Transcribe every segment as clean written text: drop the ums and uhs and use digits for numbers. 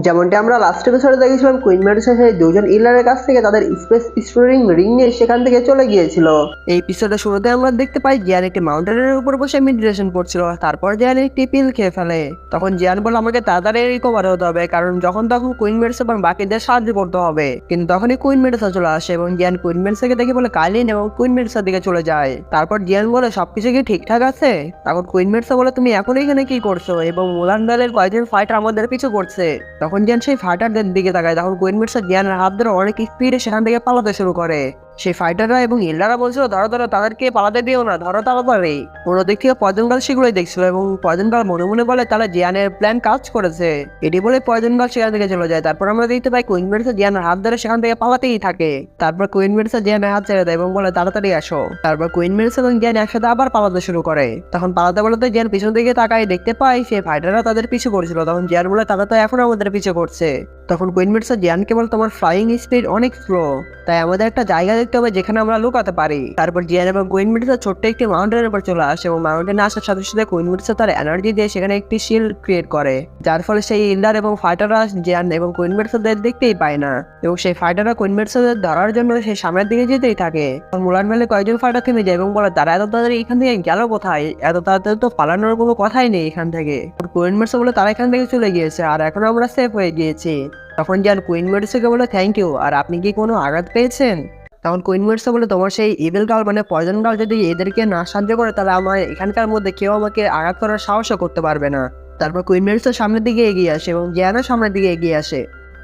যেমনটি আমরা লাস্ট এপিসোডে দেখেছিলাম, কুইন মেডুসা সেই দুজন ইলারের কাছ থেকে তাদের স্পেস স্টোরিং রিং নিয়ে সেখান থেকে চলে গিয়েছিল। এই এপিসোডের শুরুতে আমরা দেখতে পাই জিয়ান একটি মাউন্টেনের উপর বসে মেডিটেশন করছিল। তারপর জিয়ান একটি পিল খেয়ে ফেলে। তখন জিয়ান বলে আমাকে তাড়াতাড়ি রিকভার হতে হবে, কারণ যখন তখন কুইন মেডুসা এবং বাকিদের সাহায্য করতে হবে। কিন্তু তখনই কুইন মেডুসা চলে আসে এবং জিয়ান কুইন মেডুসাকে দেখে বলে কাইলিন এবং কুইন মেডুসার দিকে চলে যায়। তারপর জিয়ান বলে সবকিছু কি ঠিকঠাক আছে? তখন কুইন মেডুসা বলে তুমি এখন এখানে কি করছো এবং মুলান দলের কয়েকজন ফাইটার আমাদের পিছু করছে। তখন জিয়ান সেই ফাইটারদের দিকে তাকায়। তখন কুইন মেডুসা জিয়ানের হাত ধরে অনেক স্পিডে সেখান থেকে পালাতে শুরু করে। সেই ফাইটাররা এবং ইল্লারা বলছিল ধরো ধরো, তাদেরকে পালাতে দিও না, ধরো তাড়াতাড়ি। ওরা দিক থেকে পয়জন গার্ল সেগুলোই দেখছিল এবং পয়জন গার্ল মনে মনে বলে তাহলে জিয়ানের প্ল্যান কাজ করেছে। এটি বলে পয়জন গার্ল সেখান থেকে চলে যায়। তারপর আমরা দেখতে পাই কুইন মেডুসা জিয়ানের হাত ধরে সেখান থেকে পালাতেই থাকে। তারপর কুইন মেডুসা জিয়ানের হাত ছেড়ে দেয় এবং বলে তাড়াতাড়ি আসো। তারপর কুইন মেডুসা এবং জিয়ান একসাথে আবার পালাতে শুরু করে। তখন পালাতে পালাতে জিয়ান পিছন দিকে তাকায় দেখতে পাই সেই ফাইটাররা তাদের পিছু করছিল। তখন জিয়ান বলে তারা তো এখন আমাদের পিছু করছে। তখন কুইন মেডুসা জিয়ানকে বলে তোমার ফ্লাইং স্পিড অনেক স্লো, তাই আমাদের একটা জায়গা দেখতে হবে যেখানে আমরা লুকাতে পারি। তারপর জিয়ান এবং কুইন মেডুসা ছোট্ট একটি মাউন্টেনের উপর চলে আসে এবং মাউন্টেনে আসার সাথে সাথে কুইন মেডুসা তার এনার্জি দিয়ে সেখানে একটি শিল্ড ক্রিয়েট করে, যার ফলে সেই ইল্ডার এবং ফাইটাররা জিয়ান এবং কুইন মেডুসাদের দেখতেই পায় না। এবং সেই ফাইটাররা কুইন মেডুসাদের ধরার জন্য সেই সামনের দিকে যেতেই থাকে। মুলান মেলে কয়েকজন ফাইটার থেমে যায় এবং বলে তারা এত তাড়াতাড়ি এখান থেকে গেল কোথায়? এত তাড়াতাড়ি তো পালানোর কোনো কথাই নেই এখান থেকে। কুইন মেডুসা বলে তারা এখান থেকে চলে গিয়েছে আর এখন আমরা সেফ হয়ে গিয়েছি। তখন জিয়ান কুইন মেডুসাকে বলে থ্যাংক ইউ, আর আপনি কি কোনো আঘাত পেয়েছেন? তখন কুইন মেডুসা বলে তোমার সেই ইভিল গার্ল মানে পয়জন গার্ল যদি এদেরকে না সাহায্য করে তাহলে আমার এখানকার মধ্যে কেউ আমাকে আঘাত করার সাহসও করতে পারবে না। তারপর কুইন মেডুসা সামনের দিকে এগিয়ে আসে এবং জিয়ানও সামনের দিকে এগিয়ে আসে।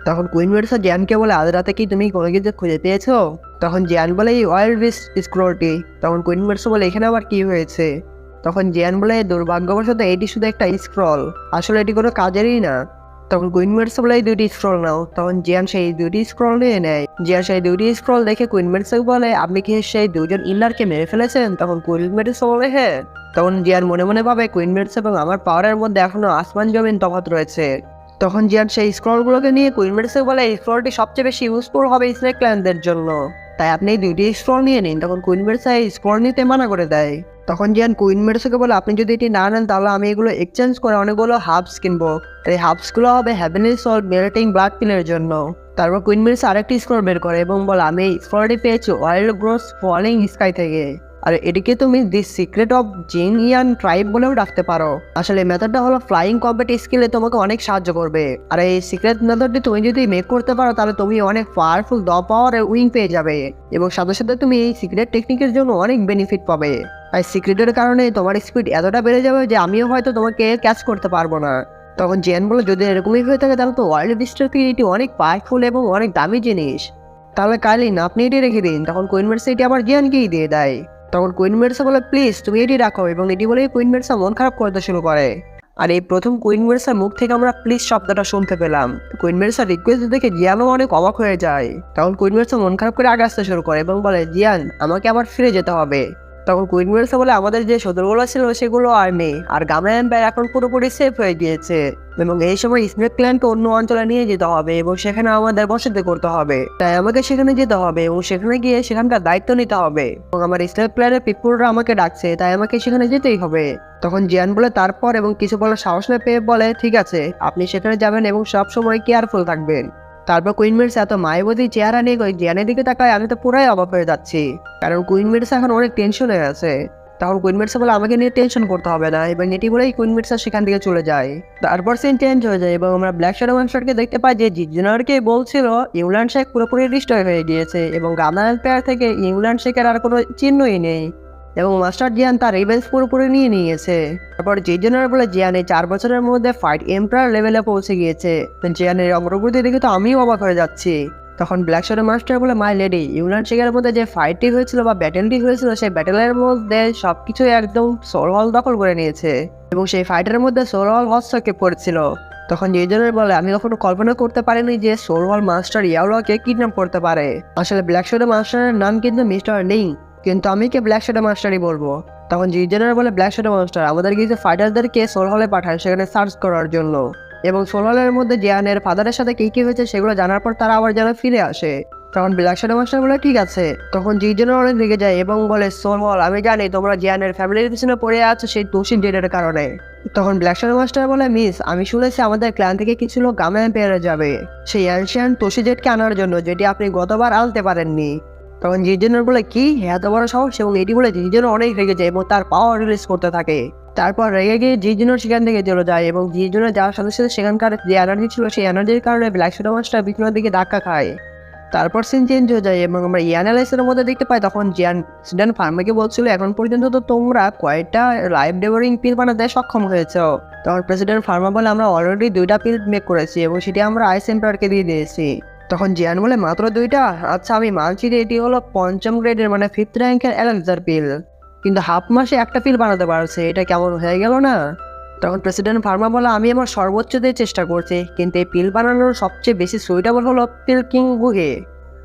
তখন কুইন মেডুসা জিয়ানকে বলে আজ রাতে কি তুমি কোনো কিছু খুঁজে পেয়েছো? তখন জিয়ান বলে এই অয়েল বিস্ট স্ক্রোলটি। তখন কুইন মেডুসা বলে এখানে আবার কি হয়েছে? তখন জিয়ান বলে দুর্ভাগ্যবশত এটি শুধু একটা স্ক্রল, আসলে এটি কোনো কাজেরই না। তখন কুইন মেডুসা বলে এই দুটি স্ক্রল নাও। তখন জিয়ান সেই দুটি স্ক্রল নিয়ে নেয়। জিয়ান সেই দুটি স্ক্রল দেখে কুইন মেডুসাকে বলে আপনি কি সেই দুজন ইল্লারকে মেরে ফেলেছেন? তখন কুইন মেডুসা বলে হ্যাঁ। তখন জিয়ান মনে মনে ভাবে কুইন মেডুসা এবং আমার পাওয়ারের মধ্যে এখনো আসমান জমিন তফাৎ রয়েছে। তখন জিয়ান সেই স্ক্রলগুলোকে নিয়ে কুইন মেডুসাকে বলে এই স্ক্রলটি সবচেয়ে বেশি ইউজফুল হবে স্নেক ক্ল্যানদের জন্য, তাই আপনি এই দুইটি স্ক্রল নিয়ে নিন। তখন কুইন মেডুসা এই স্ক্রল নিতে মানা করে দেয়। তখন জিয়ান কুইন মেডুসাকে বলে আপনি যদি এটি না নেন তাহলে আমি এগুলো এক্সচেঞ্জ করে অনেকগুলো হাবস কিনবো। এই হাবসগুলো হবে হেভেনলি সল্ট মেল্টিং ব্লাড পিলের জন্য। তারপর কুইন মেডুসা আরেকটি স্ক্রল বের করে এবং বলে আমি এই স্ক্রলটি পেয়েছি ওয়াইল্ড গ্রোস ফলিং স্কাই থেকে, আর এটিকে তুমি দি সিক্রেট অফ জিন ইয়ান ট্রাইব বলেও ডাকতে পারো। আসলে এই মেথডটা হলো ফ্লাইং কম্ব্যাট স্কিলে তোমাকে অনেক সাহায্য করবে। আর এই সিক্রেট মেথডটি তুমি যদি মেক করতে পারো তাহলে তুমি অনেক পাওয়ারফুল দ পাওয়ার উইং পেয়ে যাবে এবং সাথে সাথে তুমি এই সিক্রেট টেকনিকের জন্য অনেক বেনিফিট পাবে। আর সিক্রেটের কারণে তোমার স্পিড এতটা বেড়ে যাবে যে আমিও হয়তো তোমাকে ক্যাচ করতে পারবো না। তখন জেন বলে যদি এরকমই হয়ে থাকে তাহলে তো ওয়াইল্ড বিস্টের থেকে এটি অনেক পাওয়ারফুল এবং অনেক দামি জিনিস, তাহলে কাইলিন আপনি এটি রেখে দিন। তখন কুইন মেডুসা এটি আবার জিয়ানকেই দিয়ে দেয়। তখন কুইন মেডুসা বলে প্লিজ তুমি এটি রাখো, এবং এটি বলেই কুইন মেডুসা মন খারাপ করতে শুরু করে। আর এই প্রথম কুইন মেডুসার মুখ থেকে আমরা প্লিজ শব্দটা শুনতে পেলাম। কুইন মেডুসার রিকোয়েস্ট দেখে জিয়ানও অনেক অবাক হয়ে যায়। তখন কুইন মেডুসা মন খারাপ করে আগে আসতে শুরু করে এবং বলে জিয়ান আমাকে আবার ফিরে যেতে হবে। তখন কুইন মেডুসা বলে আমাদের যে শত্রুগুলো ছিল সেগুলো আর নেই, আর গামা এম্পায়ার এখন পুরোপুরি সেফ হয়ে গিয়েছে এবং এই সময় স্নেক ক্ল্যানকে অন্য অঞ্চলে নিয়ে যেতে হবে এবং সেখানে আমাদের বসতি করতে হবে, তাই আমাকে সেখানে যেতে হবে এবং সেখানে গিয়ে সেখানকার দায়িত্ব নিতে হবে এবং আমার স্নেক ক্ল্যানের পিপুলরা আমাকে ডাকছে, তাই আমাকে সেখানে যেতেই হবে। তখন জিয়ান বলে তারপর এবং কিছু বলার সাহস না পেয়ে বলে ঠিক আছে আপনি সেখানে যাবেন এবং সব সময় কেয়ারফুল থাকবেন। তারপর কুইন মেডুসা এত মায়াবতী চেহারা নিয়ে জিয়ানের দিকে তাকায়, আমি তো পুরাই অবাক হয়ে যাচ্ছি, কারণ কুইন মেডুসা এখন অনেক টেনশনে আছে। তখন কুইন মেডুসা বলে আমাকে নিয়ে টেনশন করতে হবে না, এবং এটি বলেই কুইন মেডুসা সেখান থেকে চলে যায়। তারপর সিন চেঞ্জ হয়ে যায় এবং আমরা ব্ল্যাক শ্যাডো মনস্টারকে দেখতে পাই যে জিজনারকে বলছিল ইংল্যান্ড শেখ পুরোপুরি ডিস্ট্রয় হয়ে গিয়েছে এবং গামা এম্পায়ার থেকে ইংল্যান্ড শেখের আর কোনো চিহ্নই নেই এবং মাস্টার জিয়ান তার রিভেঞ্জ পুরোপুরি নিয়ে নিয়েছে। তারপর জিজনার বলে জিয়ান এই 4 বছরের মধ্যে ফাইট এম্পায়ার লেভেলে পৌঁছে গিয়েছে। জিয়ানের অগ্রগতি দেখে তো আমিও অবাক হয়ে যাচ্ছি। তখন ব্ল্যাক শ্যাডো মাস্টার বলে মাই লেডি ইংল্যান্ড শেখের মধ্যে যে ফাইটটি হয়েছিল বা ব্যাটেলটি হয়েছিল সেই ব্যাটেলের মধ্যে সবকিছু একদম সোল হল দখল করে নিয়েছে এবং সেই ফাইটের মধ্যে সোল হল হস্তক্ষেপ করেছিল। তখন জিজনার বলে আমি কখনো কল্পনা করতে পারিনি যে সোল হল মাস্টার ইয়াওয়াকে কিডন্যাপ করতে পারে। আসলে ব্ল্যাক শ্যাডো মাস্টারের নাম কিন্তু মিস্টার লিং, কিন্তু আমি কে ব্ল্যাক শ্যাডো মাস্টারই বলবো। তখন জিজনার বলে ব্ল্যাক শ্যাডো মাস্টার আমাদের কিছু ফাইটারদেরকে সোল হলে পাঠায় সেখানে সার্চ করার জন্য, এবং সোল হলের মধ্যে জিয়ানের ফাদারের সাথে কি কি হয়েছে সেগুলো জানার পর তারা আবার যেন ফিরে আসে। তখন ব্ল্যাক শ্যাডো মাস্টার বলে ঠিক আছে। তখন জিজনের অনেক রেগে যায় এবং বলে সোল, আমি জানি তোমরা জিয়ানের ফ্যামিলির পিছনে পড়ে আছো সেই তোশি জেডের কারণে। তখন ব্ল্যাক শ্যাডো মাস্টার বলে মিস, আমি শুনেছি আমাদের ক্ল্যান থেকে কিছু লোক গামা এম্পায়ারে যাবে সেই অ্যানশিয়ান্ট তোশি জেডকে আনার জন্য, যেটি আপনি গতবার আনতে পারেননি। তখন জিজনের বলে কি এত বড় সাহস, এবং এটি বলে জিজনের অনেক রেগে যায় এবং তার পাওয়ার রিলিজ করতে থাকে। তারপর রেগে গিয়ে জিজনের সেখান থেকে চলে যায় এবং জিজনের যাওয়ার সাথে সাথে সেখানকার যে এনার্জি ছিল সেই এনার্জির কারণে ব্ল্যাক শ্যাডো মাস্টার বিক্রমের দিকে ধাক্কা খায়। তারপর সিন চেঞ্জ হয়ে যায় এবং আমরা ইয়ানালাইসের মধ্যে দেখতে পাই তখন জিয়ান প্রেসিডেন্ট ফার্মাকে বলছিল এখন পর্যন্ত তো তোমরা কয়েকটা লাইফ ডেভোরিং পিল বানাতে সক্ষম হয়েছ। তখন প্রেসিডেন্ট ফার্মা বলে আমরা অলরেডি 2টা পিল মেক করেছি এবং সেটি আমরা আইস এম্পায়ারকে দিয়ে দিয়েছি। তখন জিয়ান বলে মাত্র 2টা? আচ্ছা আমি মানছি যে এটি হলো 5ম গ্রেডের মানে 5th র্যাঙ্কের এলেক্সার পিল, কিন্তু হাফ মাসে একটা পিল বানাতে পারছে, এটা কেমন হয়ে গেল না? তখন প্রেসিডেন্ট ফার্মা বলে আমি আমার সর্বোচ্চ দিয়ে চেষ্টা করছি, কিন্তু এই পিল বানানোর সবচেয়ে বেশি সুইটেবল হলো পিল কিং গুহে।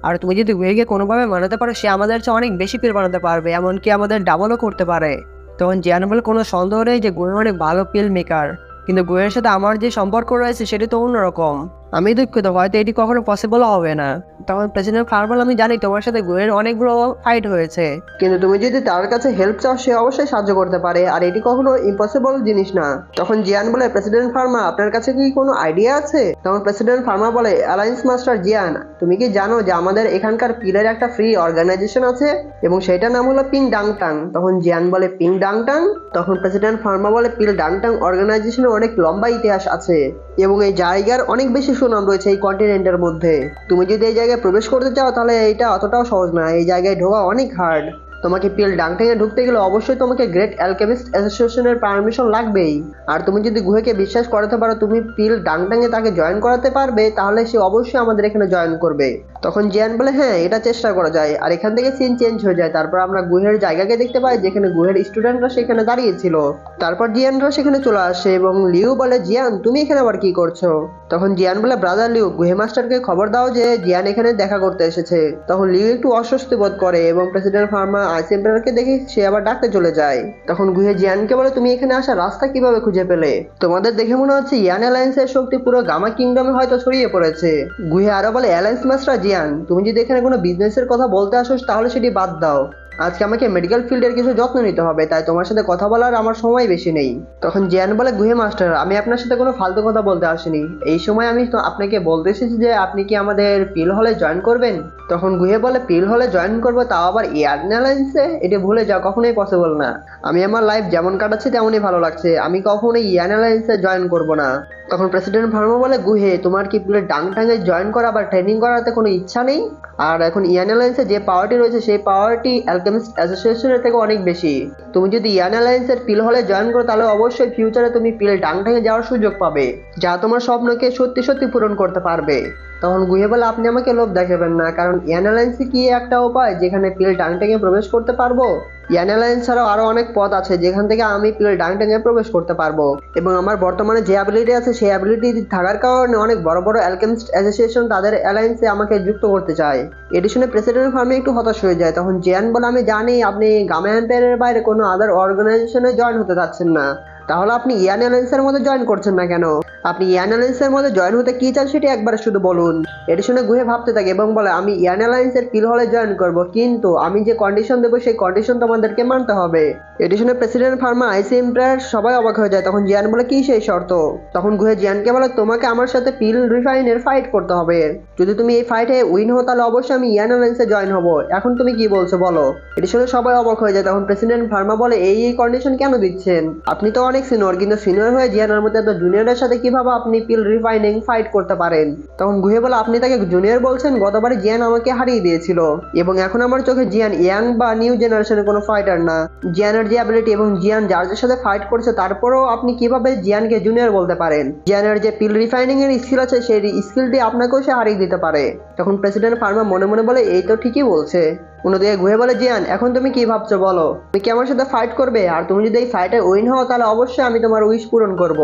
আর তুমি যদি গুহেকে কোনোভাবে বানাতে পারো সে আমাদের চেয়ে অনেক বেশি পিল বানাতে পারবে, এমনকি আমাদের ডাবলও করতে পারে। তখন জিয়ান বলে কোনো সন্দেহ নেই যে গুহে অনেক ভালো পিল মেকার, কিন্তু গুহের সাথে আমার যে সম্পর্ক রয়েছে সেটি তো অন্যরকম। আমি দুঃখিত, হয়তো এটি কখনো পসিবল হবে না। তখন প্রেসিডেন্ট ফার্মাল আমি জানি তোমার সাথে গুহের অনেকগুলো ফাইট হয়েছে, কিন্তু তুমি যদি তার কাছে হেল্প চাও সে অবশ্যই সাহায্য করতে পারে, আর এটি কখনো ইম্পসিবল জিনিস না। তখন জিয়ান বলে প্রেসিডেন্ট ফার্মা আপনার কাছে কি কোনো আইডিয়া আছে? তখন প্রেসিডেন্ট ফার্মা বলে অ্যালায়েন্স মাস্টার জিয়ান, তুমি কি জানো যে আমাদের এখানকার পিলের একটা ফ্রি অর্গানাইজেশন আছে এবং সেটার নাম হলো পিং ডাংটাং। তখন জিয়ান বলে পিং ডাংটাং? তখন প্রেসিডেন্ট ফার্মা বলে পিল ডাংটাং অর্গানাইজেশনের অনেক লম্বা ইতিহাস আছে এবং এই জায়গার অনেক বেশি সুনাম রয়েছে এই কন্টিনেন্টের মধ্যে। তুমি যদি এই জায়গায় প্রবেশ করতে চাও তাহলে এটা অতটাও সহজ না, এই জায়গায় ঢোকা অনেক হার্ড। তোমাকে পিল ডাংটাং এ ঢুকতে গেলে অবশ্যই তোমাকে গ্রেট অ্যালকেমিস্ট অ্যাসোসিয়েশনের পারমিশন লাগবেই। আর তুমি যদি গুহেকে বিশ্বাস করাতে পারো তুমি পিল ডাংটাং এ তাকে জয়েন করাতে পারবে তাহলে সে অবশ্যই আমাদের এখানে জয়েন করবে। তখন জিয়ান বলে হ্যাঁ এটা চেষ্টা করা যায়, আর এখান থেকে সিন চেঞ্জ হয়ে যায়। তারপর আমরা গুহের জায়গাকে দেখতে পাই যেখানে গুহের স্টুডেন্টরা সেখানে দাঁড়িয়েছিল। তারপর জিয়ানরা সেখানে চলে আসে এবং লিউ বলে জিয়ান তুমি এখানে আবার কি করছো? তখন জিয়ান বলে ব্রাদার লিউ, গুহে মাস্টারকে খবর দাও যে জিয়ান এখানে দেখা করতে এসেছে। তখন লিউ একটু অস্বস্তি বোধ করে এবং প্রেসিডেন্ট ফার্মা আইস এম্পায়ারকে দেখে সে আবার ডাকতে চলে যায়। তখন গুহে জিয়ানকে বলে তুমি এখানে আসার রাস্তা কিভাবে খুঁজে পেলে? তোমাদের দেখে মনে হচ্ছে ইয়ান অ্যালায়েন্সের শক্তি পুরো গামা কিংডমে হয়তো ছড়িয়ে পড়েছে। গুহে আরো বলে অ্যালায়েন্স মাস্টার জিয়ান, তুমি যদি এখানে কোনো বিজনেসের কথা বলতে আসো তাহলে সেটি বাদ দাও। আজকে আমাকে মেডিকেল ফিল্ডের কিছু যত্ন নিতে হবে, তাই তোমার সাথে কথা বলার আমার সময় বেশি নেই। তখন জিয়ান বলে গুহে মাস্টার আমি আপনার সাথে কোনো ফালতু কথা বলতে আসিনি, এই সময় আমি তো আপনাকে বলতে এসেছি যে আপনি কি আমাদের পিল হলে জয়েন করবেন? তখন গুহে বলে পিল হলে জয়েন করবো, তাও আবার ইয়ান অ্যালায়েন্সে? এটি ভুলে যাও, কখনোই পসিবল না। আমি আমার লাইফ যেমন কাটাচ্ছি তেমনই ভালো লাগছে, আমি কখনোই ইয়ান অ্যালায়েন্সে জয়েন করবো না। তখন প্রেসিডেন্ট ফার্মা বলে গুহে তোমার কি পিলের ডাংটাঙে জয়েন করা বা ট্রেনিং করাতে কোনো ইচ্ছা নেই? আর এখন ইয়ান অ্যালায়েন্সে যে পাওয়ারটি রয়েছে সেই পাওয়ারটি অ্যালকেমিস্ট অ্যাসোসিয়েশনের থেকে অনেক বেশি। তুমি যদি ইয়ান অ্যালায়েন্সের পিল হলে জয়েন করো তাহলে অবশ্যই ফিউচারে তুমি পিল ডাংটাঙে যাওয়ার সুযোগ পাবে, যা তোমার স্বপ্নকে সত্যি সত্যি পূরণ করতে পারবে। তখন গুহে বলে আপনি আমাকে লোভ দেখাবেন না, কারণ ইয়ান অ্যালায়েন্সে কি একটা উপায় যেখানে পিল ডাংটাঙে প্রবেশ করতে পারবো? ইয়ান অ্যালায়েন্স ছাড়াও আরো অনেক পথ আছে যেখান থেকে আমি পিল ডাংটাঙে প্রবেশ করতে পারবো, এবং আমার বর্তমানে যে অ্যাবিলিটি আছে সেই অ্যাবিলিটি থাকার কারণে অনেক বড় বড় অ্যালকেমিস্ট অ্যাসোসিয়েশন তাদের অ্যালায়েন্সে আমাকে যুক্ত করতে চায়। এটি শুনে প্রেসিডেন্ট ফার্মে একটু হতাশ হয়ে যায়। তখন জিয়ান বলে আমি জানি আপনি গামা এম্পায়ারের বাইরে কোনো আদার অর্গানাইজেশনে জয়েন হতে চাচ্ছেন না, তাহলে আপনি ইয়ান অ্যালায়েন্সের মধ্যে জয়েন করছেন না কেন? আপনি ইয়ান অ্যালায়েন্সের মধ্যে জয়েন হতে কি চান সেটি একবার শুধু বলুন। এটি শুনে গুহে ভাবতে থাকে এবং বলে আমি ইয়ান অ্যালায়েন্সের পিল হলে জয়েন করব, কিন্তু আমি যে কন্ডিশন দেবো সেই কন্ডিশন তোমাদেরকে মানতে হবে। এটি শুনে প্রেসিডেন্ট ফার্মা আইসি এম্পায়ার সবাই অবাক হয়ে যায়। তখন জিয়ান বলে কি সেই শর্ত? তখন গুহে জিয়ানকে বলে তোমাকে আমার সাথে পিল রিফাইনের ফাইট করতে হবে, যদি তুমি এই ফাইটে উইন হও তাহলে অবশ্যই আমি ইয়ান অ্যালায়েন্সে জয়েন হব। এখন তুমি কি বলছো বলো? এটি শুনে সবাই অবাক হয়ে যায়। তখন প্রেসিডেন্ট ফার্মা বলে এই কন্ডিশন কেন দিচ্ছেন? আপনি তো অনেক সিনিয়র, কিন্তু সিনিয়র হয়ে জিয়ানের মধ্যে এত জুনিয়রের সাথে কিভাবে আপনি পিল রিফাইনিং ফাইট করতে পারেন? তখন গুহে বলে আপনি তাকে জুনিয়র বলছেন? গতবারে জিয়ান আমাকে হারিয়ে দিয়েছিল এবং এখন আমার চোখে জিয়ান ইয়াং বা নিউ জেনারেশনের কোনো ফাইটার না। জিয়ানের যে অ্যাবিলিটি এবং জিয়ান যার সাথে ফাইট করছে তারপরেও আপনি কিভাবে জিয়ানকে জুনিয়র বলতে পারেন? জিয়ানের যে পিল রিফাইনিং এর স্কিল আছে সেই স্কিল দিয়ে আপনাকেও সে হারিয়ে দিতে পারে। তখন প্রেসিডেন্ট ফার্মা মনে মনে বলে এই তো ঠিকই বলছে। অন্যদিকে গুহে বলে জিয়ান এখন তুমি কি ভাবছো বলো? তুমি কি আমার সাথে ফাইট করবে? আর তুমি যদি এই ফাইটে উইন হও তাহলে অবশ্যই আমি তোমার উইশ পূরণ করব,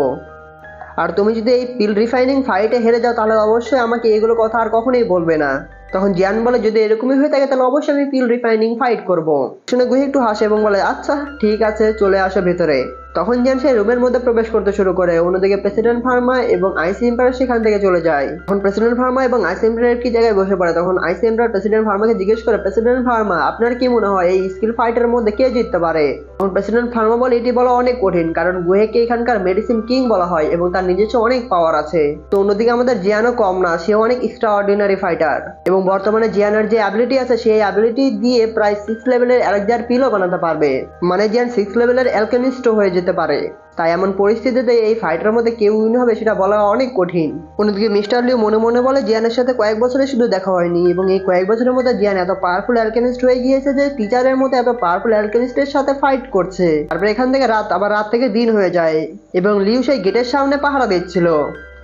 আর তুমি যদি এই পিল রিফাইনিং ফাইটে হেরে যাও তাহলে অবশ্যই আমাকে এগুলো কথা আর কখনোই বলবে না। তখন জিয়ান বলে যদি এরকমই হয়ে থাকে তাহলে অবশ্যই আমি পিল রিফাইনিং ফাইট করব। শুনে গুহে একটু হাসে এবং বলে আচ্ছা ঠিক আছে চলে আসো ভেতরে। তখন জিয়ান সেই রুমের মধ্যে প্রবেশ করতে শুরু করে। অন্যদিকে প্রেসিডেন্ট ফার্মা এবং আইসি এম্পায়ার সেখান থেকে চলে যায়। তখন প্রেসিডেন্ট ফার্মা এবং আইসি এম্পায়ার কি জায়গায় বসে পড়ে। তখন আইসি এম্পায়ার প্রেসিডেন্ট ফার্মাকে জিজ্ঞেস করে, প্রেসিডেন্ট ফার্মা আপনার কি মনে হয় এই স্কিল ফাইটের মধ্যে কে জিততে পারে? তখন প্রেসিডেন্ট ফার্মা বলে, এটি বলা অনেক কঠিন, কারণ গুহেকে এখানকার মেডিসিন কিং বলা হয় এবং তার নিজস্ব অনেক পাওয়ার আছে। তো অন্যদিকে আমাদের জিয়ানও কম না, সেও অনেক এক্সট্রা অর্ডিনারি ফাইটার এবং বর্তমানে জিয়ানের যে অ্যাবিলিটি আছে সেই অ্যাবিলিটি দিয়ে প্রায় 6 লেভেলের এলাকজার পিলও বানাতে পারবে। মানে জিয়ান 6 লেভেলের অ্যালকেমিস্টও হয়ে যেতে পারে। তাই এমন পরিস্থিতিতে এই ফাইটের মধ্যে কেউ উইন হবে সেটা বলা অনেক কঠিন। অন্যদিকে মিস্টার লিও মনে মনে বলে, জিয়ানের সাথে কয়েক বছরে শুধু দেখা হয়নি এবং এই কয়েক বছরের মধ্যে জিয়ান এত পাওয়ারফুল অ্যালকেমিস্ট হয়ে গিয়েছে যে টিচারের মতো এত পাওয়ারফুল অ্যালকেমিস্টের সাথে ফাইট করছে। তারপর এখান থেকে রাত, আবার রাত থেকে দিন হয়ে যায় এবং লিও সেই গেটের সামনে পাহারা দিচ্ছিল।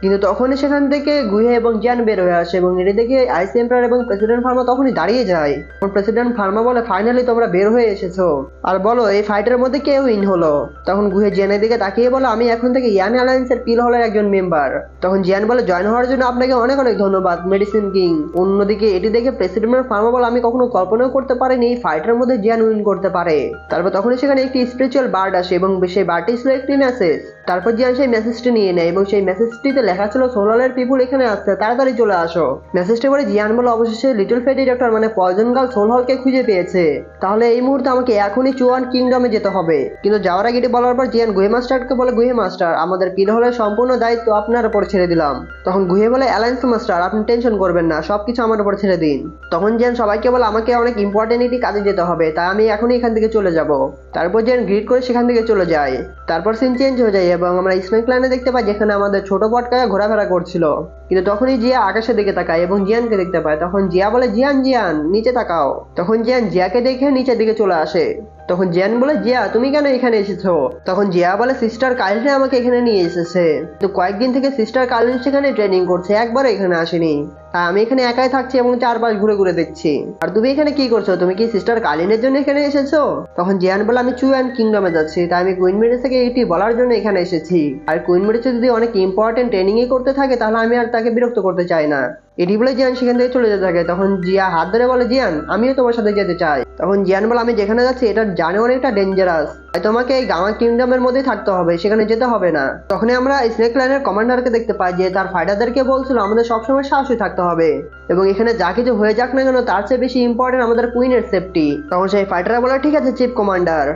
কিন্তু তখনই সেখান থেকে গুহে এবং জিয়ান বের হয়ে আসে এবং এটি দেখে আইস এম্পায়ার এবং প্রেসিডেন্ট ফার্মা তখনই দাঁড়িয়ে যায়। তখন প্রেসিডেন্ট ফার্মা বলে, ফাইনালি তোমরা বের হয়ে এসেছো, আর বলো এই ফাইটের মধ্যে কে উইন হলো? তখন গুহে জিয়ানের দিকে তাকিয়ে বলে, আমি এখন থেকে ইয়ান অ্যালায়েন্সের পিল হলের একজন মেম্বার। তখন জিয়ান বলে, জয়েন হওয়ার জন্য আপনাকে অনেক অনেক ধন্যবাদ মেডিসিন কিং। অন্যদিকে এটি দেখে প্রেসিডেন্ট ফার্মা বলে, আমি কখনো কল্পনাও করতে পারিনি এই ফাইটের মধ্যে জিয়ান উইন করতে পারে। তারপর তখনই সেখানে একটি স্পিরিচুয়াল বার্ড আসে এবং সেই বার্ডটি ছিল একটি মেসেজ। তারপর জিয়ান সেই মেসেজটি নিয়ে নেয় এবং সেই মেসেজটিতে লেখা ছিল, সোলারের পিপুল এখানে আসছে, তাড়াতাড়ি চলে আসো। মেসেজটি পরে জিয়ান বলে, অবশেষে লিটল ফেটি ডক্টর মানে পয়জন গার্ল সোল হলকে খুঁজে পেয়েছে, তাহলে এই মুহূর্তে আমাকে এখনই চুয়ান কিংডমে যেতে হবে। কিন্তু যাওয়ার আগে এটি বলার পর জিয়ান গুহে মাস্টারকে বলে, গুহে মাস্টার আমাদের পিল হলের সম্পূর্ণ দায়িত্ব আপনার উপর ছেড়ে দিলাম। তখন গুহে বলে, অ্যালায়েন্স মাস্টার আপনি টেনশন করবেন না, সবকিছু আমার উপর ছেড়ে দিন। তখন জিয়ান সবাইকে বলে, আমাকে অনেক ইম্পর্টেন্ট একটি কাজে যেতে হবে, তাই আমি এখনই এখান থেকে চলে যাব। তারপর জিয়ান গ্রিট করে সেখান থেকে চলে যায়। তারপর সিন চেঞ্জ হয়ে যায় এবং আমরা স্নেক ল্যান্ডে দেখতে পাই যেখানে আমাদের ছোট পটকায়া ঘোরাফেরা করছিল। কিন্তু তখনই জিয়া আকাশের দিকে তাকায় এবং জিয়ানকে দেখতে পায়। তখন জিয়া বলে, জিয়ান জিয়ান নিচে তাকাও। তখন জিয়ান জিয়াকে দেখে নিচের দিকে চলে আসে। তখন জিয়ান বলে, জিয়া তুমি কেন এখানে এসেছো? তখন জিয়া বলে, সিস্টার কাইলিন আমাকে এখানে নিয়ে এসেছে, তো কয়েকদিন থেকে সিস্টার কাইলিন সেখানে ট্রেনিং করছে, একবার এখানে আসেনি, তাই আমি এখানে একাই থাকছি এবং চারপাশ ঘুরে ঘুরে দেখছি। আর তুমি এখানে কি করছো? তুমি কি সিস্টার কালিনের জন্য এখানে এসেছো? তখন জিয়ান বলে, আমি চুয়ান কিংডমে যাচ্ছি, তাই আমি কুইন মেডিস থেকে এটি বলার জন্য এখানে এসেছি। আর কুইন মেডিস যদি অনেক ইম্পর্টেন্ট ট্রেনিংই করতে থাকে তাহলে আমি আর তাকে বিরক্ত করতে চাই না। এটি বলে জিয়ান সেখান থেকে চলে যেতে থাকে। তখন জিয়া হাত ধরে বলে, জিয়ান আমিও তোমার সাথে যেতে চাই। তখন জিয়ান বলে, আমি যেখানে যাচ্ছি এটা জানে অনেকটা ডেঞ্জারাস, তাই তোমাকে এই গামা কিংডমের মধ্যেই থাকতে হবে, সেখানে যেতে হবে না। তখনই আমরা স্নেক লাইনের কমান্ডারকে দেখতে পাই যে তার ফাইটারদেরকে বলছিল আমাদের সবসময় সাহসী থাকতে হবে এবং এখানে যা কিছু হয়ে যাক না কেন তার চেয়ে বেশি ইম্পর্টেন্ট আমাদের কুইনের সেফটি। তখন সেই ফাইটাররা বলে, ঠিক আছে চিফ কমান্ডার।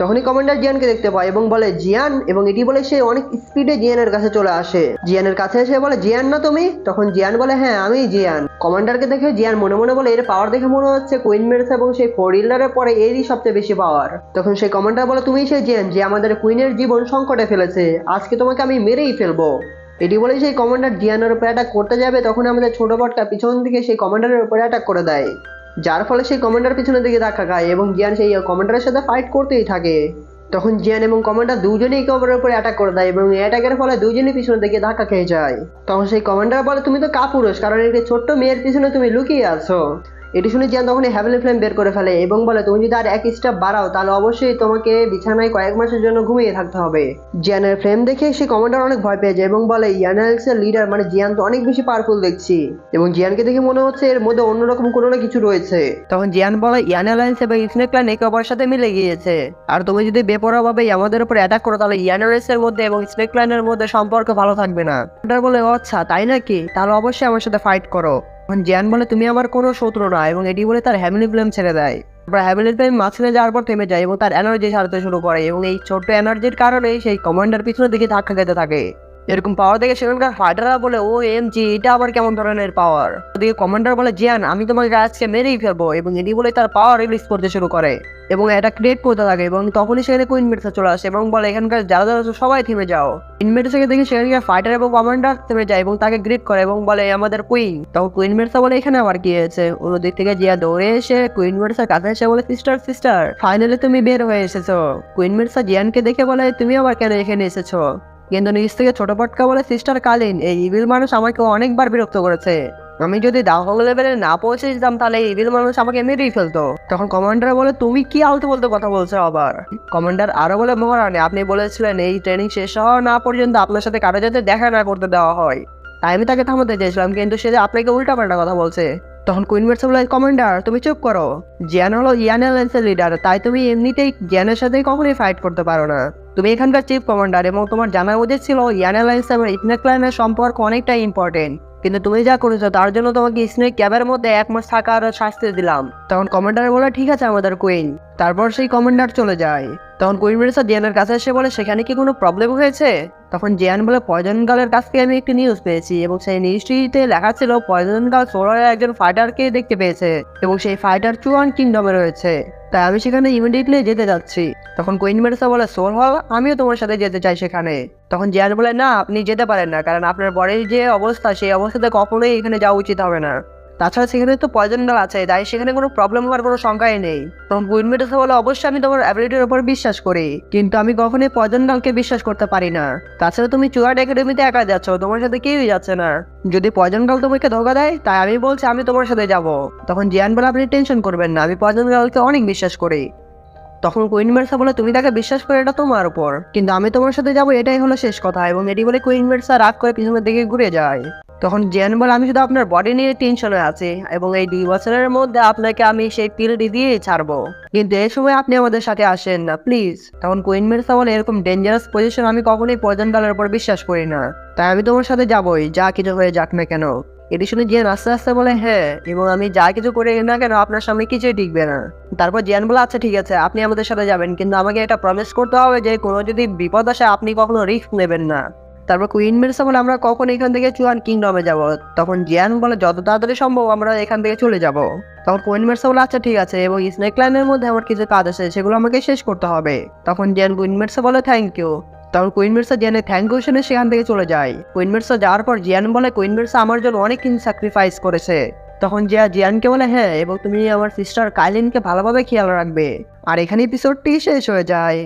তখনই কমান্ডার জিয়ানকে দেখতে পায় এবং বলে, জিয়ান, এবং এটি বলে সে অনেক স্পিডে জিয়ানের কাছে চলে আসে। জিয়ানের কাছে এসে বলে, জিয়ান না তুমি? তখন জিয়ান বলে, হ্যাঁ আমি জিয়ান। কমান্ডারকে দেখে জিয়ান মনে মনে বলে, এর পাওয়ার দেখে মনে হচ্ছে কুইন মেডিস এবং সেই ফোর ইল্ডারের পরে এরই সবচেয়ে বেশি পাওয়ার। তখন সেই কমান্ডার বলে, তুমি সেই জিয়ান যে আমাদের কুইনের জীবন সংকটে ফেলেছে, আজকে তোমাকে আমি মেরেই ফেলবো। এটি বলে সেই কমান্ডার জিয়ানের উপরে অ্যাটাক করতে যাবে, তখন আমাদের ছোট বটকা পিছন থেকে সেই কমান্ডারের উপরে অ্যাটাক করে দেয়, যার ফলে সেই কমান্ডার পিছনের দিকে ধাক্কা খায় এবং জিয়ান সেই কমান্ডারের সাথে ফাইট করতেই থাকে। তখন জিয়ান এবং কমান্ডার দুজনেই কমান্ডারের উপরে অ্যাটাক করে দেয় এবং এই অ্যাটাকের ফলে দুজনেই পিছনের দিকে ধাক্কা খেয়ে যায়। তখন সেই কমান্ডার বলে, তুমি তো কাপুরুষ, কারণ একটি ছোট্ট মেয়ের পিছনে তুমি লুকিয়ে আছো। এটি শুনে জিয়ান তখন হ্যাভেলি ফ্লেম বের করে ফেলে এবং বলে, তুমি যদি আর এক স্টেপ বাড়াও তাহলে অবশ্যই তোমাকে বিছানায় কয়েক মাসের জন্য ঘুমিয়ে থাকতে হবে। জিয়ানের ফ্লেম দেখে সেই কমান্ডার অনেক ভয় পেয়ে যায় এবং বলে, ইয়ানালসের লিডার মানে জিয়ান তো অনেক বেশি পাওয়ারফুল দেখছি এবং জিয়ানকে দেখে মনে হচ্ছে এর মধ্যে অন্যরকম কোনো না কিছু রয়েছে। তখন জিয়ান বলে, ইয়ান অ্যালায়েন্স এবং স্নেক লাইন একে অপরের সাথে মিলে গিয়েছে, আর তুমি যদি বেপরোয়াভাবে আমাদের উপর অ্যাটাক করো তাহলে ইয়ান অ্যালায়েন্সের মধ্যে এবং স্নেক লাইনের মধ্যে সম্পর্ক ভালো থাকবে না। কমান্ডার বলে, আচ্ছা তাই নাকি, তাহলে অবশ্যই আমার সাথে ফাইট করো। জিয়ান বলে, তুমি আমার কোনো শত্রু না, এবং এটি বলে তার হ্যাভেলি ফ্লেম ছেড়ে দেয়। তারপর হ্যাভেলি ফ্লেম মাঝখানে যাওয়ার পর থেমে যায় এবং তার এনার্জি ছাড়তে শুরু করে এবং এই ছোট্ট এনার্জির কারণে সেই কমান্ডার পিছনের দিকে ধাক্কা খেতে থাকে। এরকম পাওয়ার দেখে সেখানকার ফাইটাররা বলে, ও এম জি, এটা আবার কেমন ধরনের পাওয়ার? ওদিকে কমান্ডার বলে, জিয়ান আমি তোমাকে আজকে মেরেই ফেলবো, এবং এটি বলে তার পাওয়ার রিলিজ করতে শুরু করে এবং এটা ক্রিয়েট করতে থাকে। এবং তখনই সেখানে কুইন মেডিসা চলে আসে এবং বলে, এখানকার যারা যারা সবাই থেমে যাও। কুইন মেডিসাকে দেখে সেখানকার ফাইটার এবং কমান্ডার থেমে যায় এবং তাকে গ্রিট করে এবং বলে, আমাদের কুইন। তখন কুইন মেডিসা বলে, এখানে আবার কি হয়েছে? অন্যদিক থেকে জিয়া দৌড়ে এসে কুইন মেডিসার কাছে এসে বলে, সিস্টার সিস্টার ফাইনালি তুমি বের হয়ে এসেছো। কুইন মেডিসা জিয়ানকে দেখে বলে, তুমি আবার কেন এখানে এসেছো? কিন্তু নিজ থেকে ছোট পটকা বলে, সিস্টার কালিন, এই ইভিল মানুষ আমাকে অনেকবার বিরক্ত করেছে, আমি যদি দাহং লেভেলে না পৌঁছে যেতাম তাহলে এই ইভিল মানুষ আমাকে মেরেই ফেলতো। তখন কমান্ডার বলে, তুমি কি আলতু বলতে কথা বলছো আবার? কমান্ডার আরো বলে, মহারানী আপনি বলেছিলেন এই ট্রেনিং শেষ হওয়া না পর্যন্ত আপনার সাথে কারো যাতে দেখা না করতে দেওয়া হয়, তাই আমি তাকে থামাতে চেয়েছিলাম, কিন্তু সে আপনাকে উল্টাপাল্টা কথা বলছে। তখন কুইন মেডিসা বলে, কমান্ডার তুমি চুপ করো, জিয়ান হলো ইয়ান অ্যালায়েন্সের লিডার, তাই তুমি এমনিতেই জিয়ানের সাথে কখনোই ফাইট করতে পারো না। তুমি এখানকার চিফ কমান্ডার এবং তোমার জানা উচিত ছিল ইয়ান অ্যালায়েন্স এবং স্নেক লাইনের সম্পর্ক অনেকটাই ইম্পর্টেন্ট, কিন্তু তুমি যা করেছো তার জন্য তোমাকে স্নেক ক্যাবের মধ্যে 1 মাস থাকার শাস্তি দিলাম। তখন কমান্ডার বলে ঠিক আছে আমাদের কুইন। তারপর সেই কমান্ডার চলে যায়। তখন কুইন মেডুসা জিয়ানের কাছে এসে বলে সেখানে কি কোনো প্রবলেম হয়েছে? তখন জিয়ান বলে পয়জন গার্লের কাছ থেকে আমি একটি নিউজ পেয়েছি এবং সেই নিউজটিতে লেখা ছিল পয়জন গার্ল সোলারের একজন ফাইটারকে দেখতে পেয়েছে এবং সেই ফাইটার চুয়ান কিংডমে রয়েছে, তাই আমি সেখানে ইমিডিয়েটলি যেতে যাচ্ছি। তখন কুইন মেডুসা বলে সোল হল আমিও তোমার সাথে যেতে চাই সেখানে। তখন জিয়ান বলে না আপনি যেতে পারেন না, কারণ আপনার বডির যে অবস্থা সেই অবস্থাতে কখনোই এখানে যাওয়া উচিত হবে না। তাছাড়া সেখানে তো পয়জন গার্ল আছে, তাই সেখানে কোনো প্রবলেম হওয়ার কোনো সংখ্যাই নেই। তখন কুইন মেডুসা বলে অবশ্যই আমি তোমার অ্যাবিলিটির উপর বিশ্বাস করি, কিন্তু আমি কখনোই পয়জন গার্লকে বিশ্বাস করতে পারি না। তাছাড়া তুমি চুয়ার্ড একাডেমিতে একা যাচ্ছ, তোমার সাথে কেউই যাচ্ছে না। যদি পয়জন গার্ল তোমাকে ধোকা দেয় তাই আমি বলছি আমি তোমার সাথে যাব। তখন জিয়ান বলে আপনি টেনশন করবেন না, আমি পয়জন গার্লকে অনেক বিশ্বাস করি। তখন কুইন মেডুসা বলে তুমি তাকে বিশ্বাস করে এটা তোমার উপর, কিন্তু আমি তোমার সাথে যাবো এটাই হলো শেষ কথা। এবং এটি বলে কুইন মেডুসা রাগ করে পিছনের দিকে ঘুরে যায়। তখন জিয়ান বলে আমি শুধু আপনার বডি নিয়ে টেনশনে আছি এবং এই 2 বছরের মধ্যে আপনাকে আমি সেই পিলটি দিয়ে ছাড়বো, কিন্তু এই সময় আপনি আমাদের সাথে আসেন না প্লিজ। তখন কুইন মেডুসা বলে এরকম ডেঞ্জারাস পজিশন আমি কখনোই পয়জন গার্লের উপর বিশ্বাস করি না, তাই আমি তোমার সাথে যাবোই যা কিছু হয়ে যাক না কেন। এটি শুনে জিয়ান আস্তে আস্তে বলে হ্যাঁ, এবং আমি যা কিছু করে না কেন আপনার সামনে কিছুই টিকবে না। তারপর জিয়ান বলে আচ্ছা ঠিক আছে আপনি আমাদের সাথে যাবেন, কিন্তু আমাকে এটা প্রমিস করতে হবে যে কোনো যদি বিপদ আসে আপনি কখনো রিস্ক নেবেন না। তারপর কুইন মেডুসা বলে আমরা কখন এখান থেকে চুয়ান কিংডমে যাব? তখন জিয়ান বলে যত তাড়াতাড়ি সম্ভব আমরা এখান থেকে চলে যাব। তখন কুইন মেডুসা বলে আচ্ছা ঠিক আছে, এবং স্নেক লাইনের মধ্যে আমার কিছু কাজ আছে সেগুলো আমাকে শেষ করতে হবে। তখন জিয়ান কুইন মেডুসা বলে থ্যাংক ইউ। তখন কুইন মেডুসা জিয়ানের থ্যাংক ইউ শুনে সেখান থেকে চলে যায়। কুইন মেডুসা যাওয়ার পর জিয়ান বলে কুইন মেডুসা আমার জন্য অনেক কিছু স্যাক্রিফাইস করেছে। তখন জিয়ানকে বলে হ্যাঁ, এবং তুমি আমার সিস্টার কাইলিনকে ভালোভাবে খেয়াল রাখবে। আর এখানে এপিসোডটি শেষ হয়ে যায়।